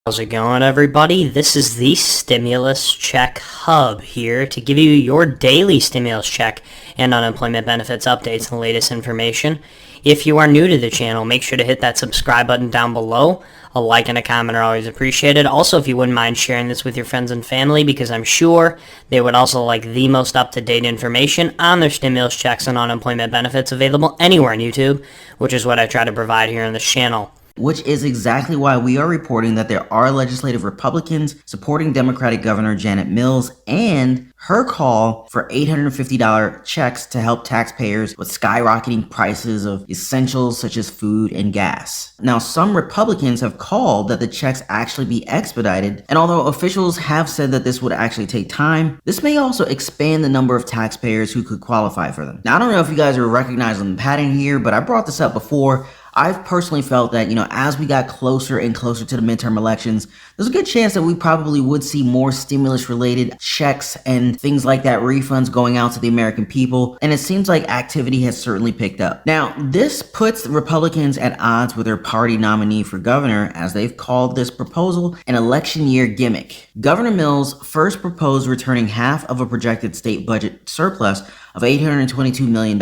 How's it going, everybody? This is the Stimulus Check Hub here to give you your daily stimulus check and unemployment benefits updates and the latest information. If you are new to the channel, make sure to hit that subscribe button down below. A like and a comment are always appreciated. Also, if you wouldn't mind sharing this with your friends and family, because I'm sure they would also like the most up-to-date information on their stimulus checks and unemployment benefits available anywhere on YouTube, which is what I try to provide here on this channel. Which is exactly why we are reporting that there are legislative Republicans supporting Democratic Governor Janet Mills and her call for $850 checks to help taxpayers with skyrocketing prices of essentials such as food and gas. Now, some Republicans have called that the checks actually be expedited, and although officials have said that this would actually take time, this may also expand the number of taxpayers who could qualify for them. Now, I don't know if you guys are recognizing the pattern here, but I brought this up before. I've personally felt that, as we got closer and closer to the midterm elections, there's a good chance that we probably would see more stimulus-related checks and things like that, refunds going out to the American people, and it seems like activity has certainly picked up. Now, this puts the Republicans at odds with their party nominee for governor, as they've called this proposal an election year gimmick. Governor Mills first proposed returning half of a projected state budget surplus of $822 million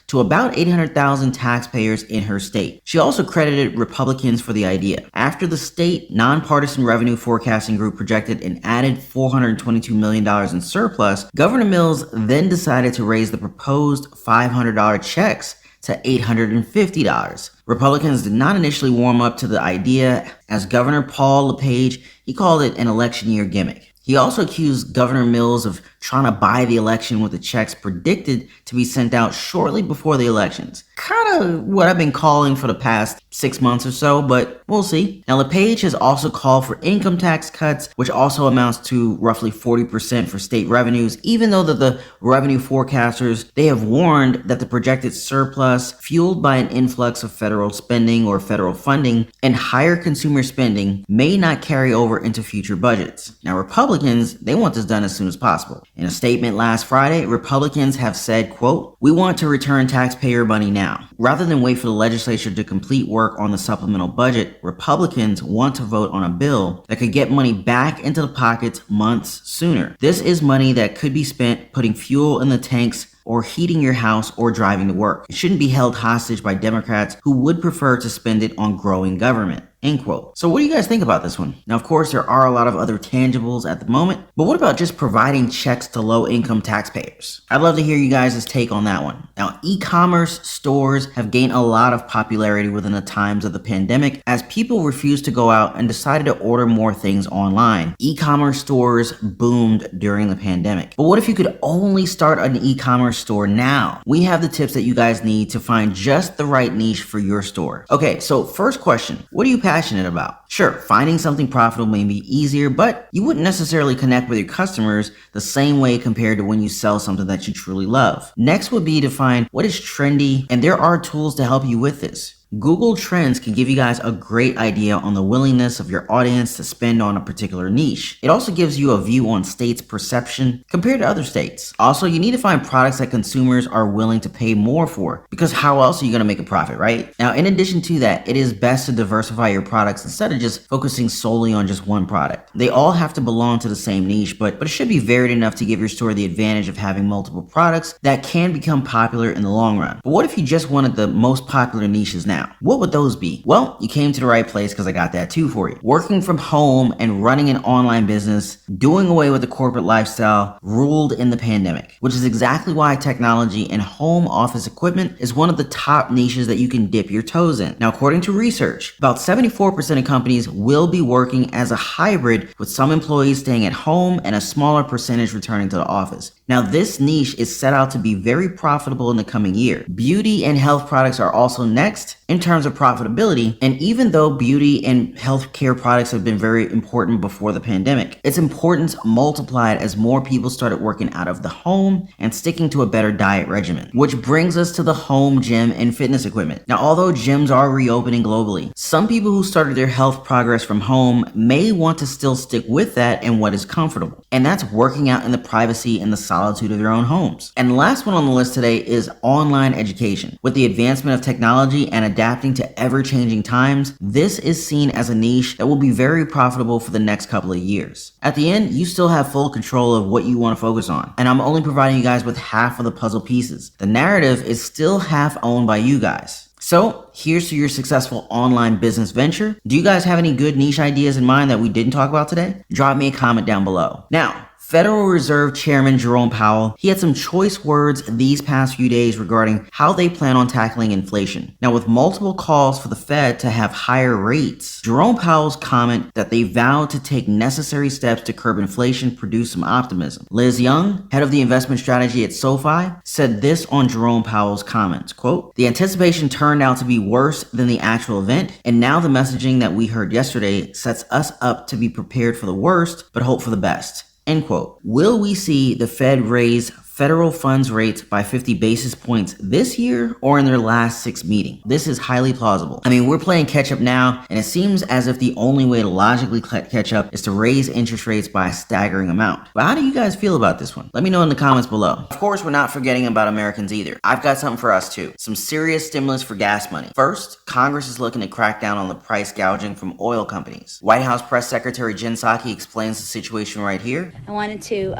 to about 800,000 taxpayers in her state. She also credited Republicans for the idea. After the state nonpartisan revenue forecasting group projected an added $422 million in surplus, Governor Mills then decided to raise the proposed $500 checks to $850. Republicans did not initially warm up to the idea, as Governor Paul LePage, he called it an election year gimmick. He also accused Governor Mills of trying to buy the election with the checks predicted to be sent out shortly before the elections. Kind of what I've been calling for the past 6 months or so, but we'll see. Now, LePage has also called for income tax cuts, which also amounts to roughly 40% for state revenues, even though the revenue forecasters, they have warned that the projected surplus, fueled by an influx of federal spending or federal funding and higher consumer spending, may not carry over into future budgets. Now, Republicans, they want this done as soon as possible. In a statement last Friday, Republicans have said, quote, "We want to return taxpayer money now. Rather than wait for the legislature to complete work on the supplemental budget, Republicans want to vote on a bill that could get money back into the pockets months sooner. This is money that could be spent putting fuel in the tanks or heating your house or driving to work. It shouldn't be held hostage by Democrats who would prefer to spend it on growing government." End quote. So what do you guys think about this one? Now, of course, there are a lot of other tangibles at the moment, but what about just providing checks to low-income taxpayers? I'd love to hear you guys' take on that one. Now, e-commerce stores have gained a lot of popularity within the times of the pandemic as people refused to go out and decided to order more things online. E-commerce stores boomed during the pandemic. But what if you could only start an e-commerce store now? We have the tips that you guys need to find just the right niche for your store. Okay, so first question, what are you passionate about? Sure, finding something profitable may be easier, but you wouldn't necessarily connect with your customers the same way compared to when you sell something that you truly love. Next would be to find what is trendy, and there are tools to help you with this. Google Trends can give you guys a great idea on the willingness of your audience to spend on a particular niche. It also gives you a view on states' perception compared to other states. Also, you need to find products that consumers are willing to pay more for, because how else are you going to make a profit, right? Now, in addition to that, it is best to diversify your products instead of just focusing solely on just one product. They all have to belong to the same niche, but it should be varied enough to give your store the advantage of having multiple products that can become popular in the long run. But what if you just wanted the most popular niches now? What would those be? Well, you came to the right place, because I got that too for you. Working from home and running an online business, doing away with the corporate lifestyle, ruled in the pandemic, which is exactly why technology and home office equipment is one of the top niches that you can dip your toes in. Now, according to research, about 74% of companies will be working as a hybrid, with some employees staying at home and a smaller percentage returning to the office. Now, this niche is set out to be very profitable in the coming year. Beauty and health products are also next in terms of profitability, and even though beauty and healthcare products have been very important before the pandemic, its importance multiplied as more people started working out of the home and sticking to a better diet regimen. Which brings us to the home gym and fitness equipment. Now, although gyms are reopening globally, some people who started their health progress from home may want to still stick with that and what is comfortable, and that's working out in the privacy and the solitude of their own homes. And the last one on the list today is online education. With the advancement of technology and adapting to ever-changing times, this is seen as a niche that will be very profitable for the next couple of years. At the end, you still have full control of what you want to focus on, and I'm only providing you guys with half of the puzzle pieces. The narrative is still half owned by you guys. So here's to your successful online business venture. Do you guys have any good niche ideas in mind that we didn't talk about today? Drop me a comment down below. Now, Federal Reserve Chairman Jerome Powell, he had some choice words these past few days regarding how they plan on tackling inflation. Now, with multiple calls for the Fed to have higher rates, Jerome Powell's comment that they vowed to take necessary steps to curb inflation produced some optimism. Liz Young, head of the investment strategy at SoFi, said this on Jerome Powell's comments, quote, "The anticipation turned out to be worse than the actual event, and now the messaging that we heard yesterday sets us up to be prepared for the worst, but hope for the best." End quote. Will we see the Fed raise federal funds rates by 50 basis points this year or in their last 6 meetings? This is highly plausible. I mean, we're playing catch up now, and it seems as if the only way to logically catch up is to raise interest rates by a staggering amount. But how do you guys feel about this one? Let me know in the comments below. Of course, we're not forgetting about Americans either. I've got something for us too. Some serious stimulus for gas money. First, Congress is looking to crack down on the price gouging from oil companies. White House Press Secretary Jen Psaki explains the situation right here. I wanted to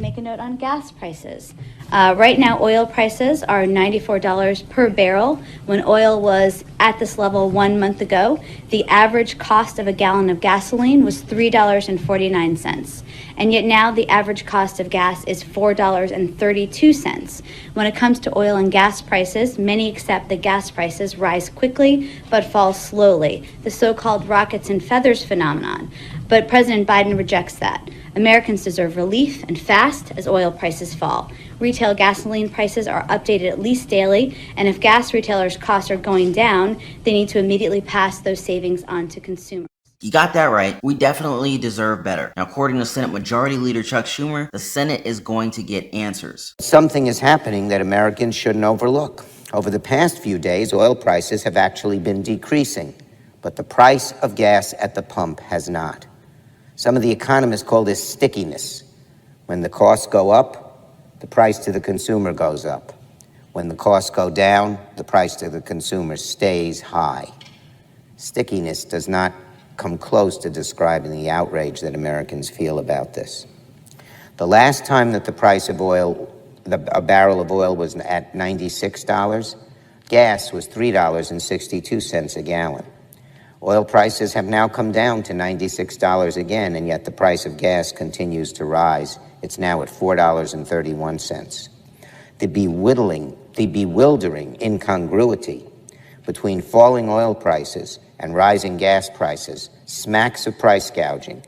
make a note on gas prices. Right now, oil prices are $94 per barrel. When oil was at this level 1 month ago, the average cost of a gallon of gasoline was $3.49. And yet now the average cost of gas is $4.32. When it comes to oil and gas prices, many accept that gas prices rise quickly but fall slowly, the so-called rockets and feathers phenomenon. But President Biden rejects that. Americans deserve relief and fast as oil prices fall. Retail gasoline prices are updated at least daily, and if gas retailers' costs are going down, they need to immediately pass those savings on to consumers. You got that right. We definitely deserve better. Now, according to Senate Majority Leader Chuck Schumer, the Senate is going to get answers. Something is happening that Americans shouldn't overlook. Over the past few days, oil prices have actually been decreasing, but the price of gas at the pump has not. Some of the economists call this stickiness. When the costs go up, the price to the consumer goes up. When the costs go down, the price to the consumer stays high. Stickiness does not come close to describing the outrage that Americans feel about this. The last time that the price of oil, a barrel of oil was at $96, gas was $3.62 a gallon. Oil prices have now come down to $96 again, and yet the price of gas continues to rise. It's now at $4.31. The bewildering incongruity between falling oil prices and rising gas prices smacks of price gouging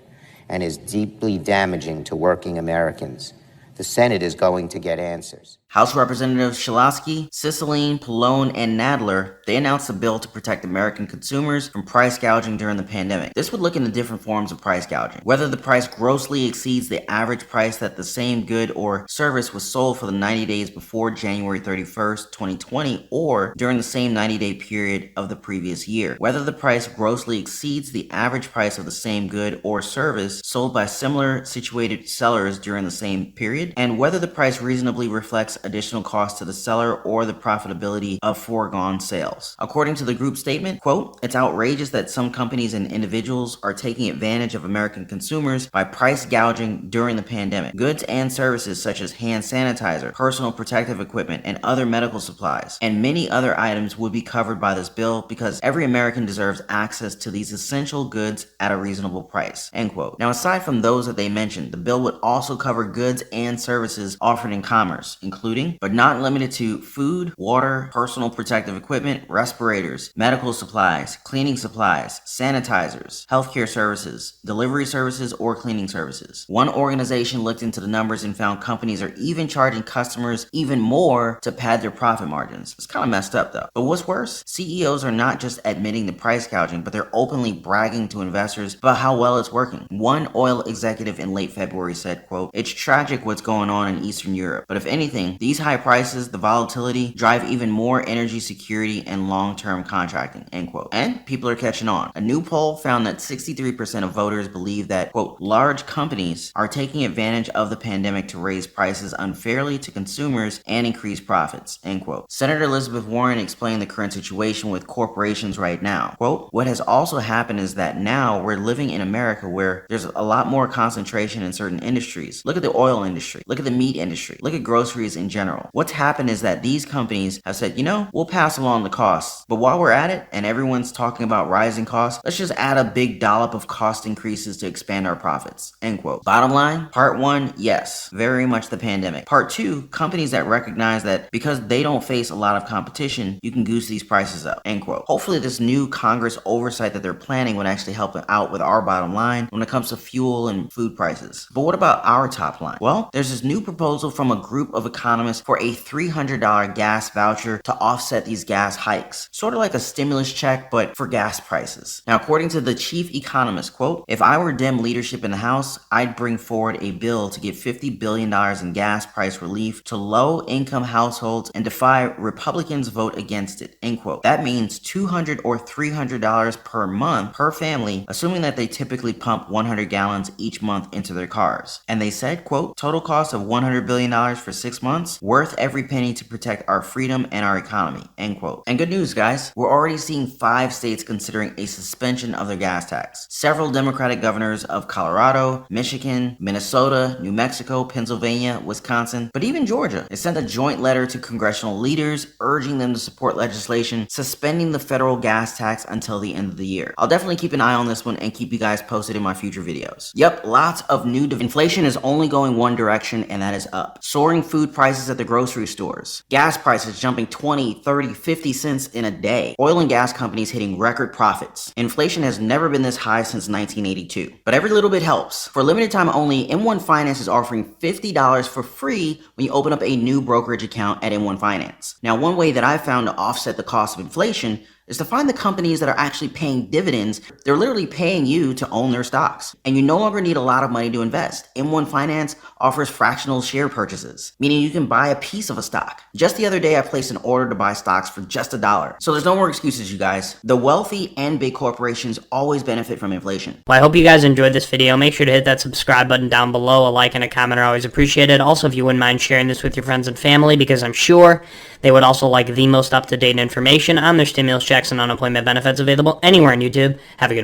and is deeply damaging to working Americans. The Senate is going to get answers. House Representatives Schilasky, Cicilline, Pallone, and Nadler, they announced a bill to protect American consumers from price gouging during the pandemic. This would look into different forms of price gouging. Whether the price grossly exceeds the average price that the same good or service was sold for the 90 days before January 31st, 2020, or during the same 90-day period of the previous year. Whether the price grossly exceeds the average price of the same good or service sold by similar situated sellers during the same period, and whether the price reasonably reflects additional costs to the seller or the profitability of foregone sales. According to the group statement, quote, "It's outrageous that some companies and individuals are taking advantage of American consumers by price gouging during the pandemic. Goods and services such as hand sanitizer, personal protective equipment, and other medical supplies, and many other items would be covered by this bill because every American deserves access to these essential goods at a reasonable price." End quote. Now, aside from those that they mentioned, the bill would also cover goods and services offered in commerce, including but not limited to food, water, personal protective equipment, respirators, medical supplies, cleaning supplies, sanitizers, healthcare services, delivery services, or cleaning services. One organization looked into the numbers and found companies are even charging customers even more to pad their profit margins. It's kind of messed up though. But what's worse, CEOs are not just admitting the price gouging, but they're openly bragging to investors about how well it's working. One oil executive in late February said, quote, "It's tragic what's going on in Eastern Europe, but if anything, These high prices, the volatility, drive even more energy security and long-term contracting, end quote. And people are catching on. A new poll found that 63% of voters believe that, quote, large companies are taking advantage of the pandemic to raise prices unfairly to consumers and increase profits, end quote. Senator Elizabeth Warren explained the current situation with corporations right now. Quote, what has also happened is that now we're living in America where there's a lot more concentration in certain industries. Look at the oil industry. Look at the meat industry. Look at groceries in general. What's happened is that these companies have said, you know, we'll pass along the costs. But while we're at it and everyone's talking about rising costs, let's just add a big dollop of cost increases to expand our profits, end quote. Bottom line, part one, yes, very much the pandemic. Part two, companies that recognize that because they don't face a lot of competition, you can goose these prices up, end quote. Hopefully this new Congress oversight that they're planning would actually help out with our bottom line when it comes to fuel and food prices. But what about our top line? Well, there's this new proposal from a group of economists for a $300 gas voucher to offset these gas hikes. Sort of like a stimulus check, but for gas prices. Now, according to the chief economist, quote, if I were Dem leadership in the House, I'd bring forward a bill to give $50 billion in gas price relief to low-income households and defy Republicans' vote against it, end quote. That means $200 or $300 per month per family, assuming that they typically pump 100 gallons each month into their cars. And they said, quote, total cost of $100 billion for 6 months, worth every penny to protect our freedom and our economy, end quote. And good news, guys, we're already seeing 5 states considering a suspension of their gas tax. Several Democratic governors of Colorado, Michigan, Minnesota, New Mexico, Pennsylvania, Wisconsin, but even Georgia has sent a joint letter to congressional leaders urging them to support legislation suspending the federal gas tax until the end of the year. I'll definitely keep an eye on this one and keep you guys posted in my future videos. Yep, lots of new inflation is only going one direction, and that is up. Soaring food prices at the grocery stores. Gas prices jumping 20, 30, 50 cents in a day. Oil and gas companies hitting record profits. Inflation has never been this high since 1982. But every little bit helps. For a limited time only, M1 Finance is offering $50 for free when you open up a new brokerage account at M1 Finance. Now, one way that I've found to offset the cost of inflation is to find the companies that are actually paying dividends. They're literally paying you to own their stocks. And you no longer need a lot of money to invest. M1 Finance offers fractional share purchases, meaning you can buy a piece of a stock. Just the other day, I placed an order to buy stocks for just $1. So there's no more excuses, you guys. The wealthy and big corporations always benefit from inflation. Well, I hope you guys enjoyed this video. Make sure to hit that subscribe button down below. A like and a comment are always appreciated. Also, if you wouldn't mind sharing this with your friends and family, because I'm sure they would also like the most up-to-date information on their stimulus checks and unemployment benefits available anywhere on YouTube. Have a good one.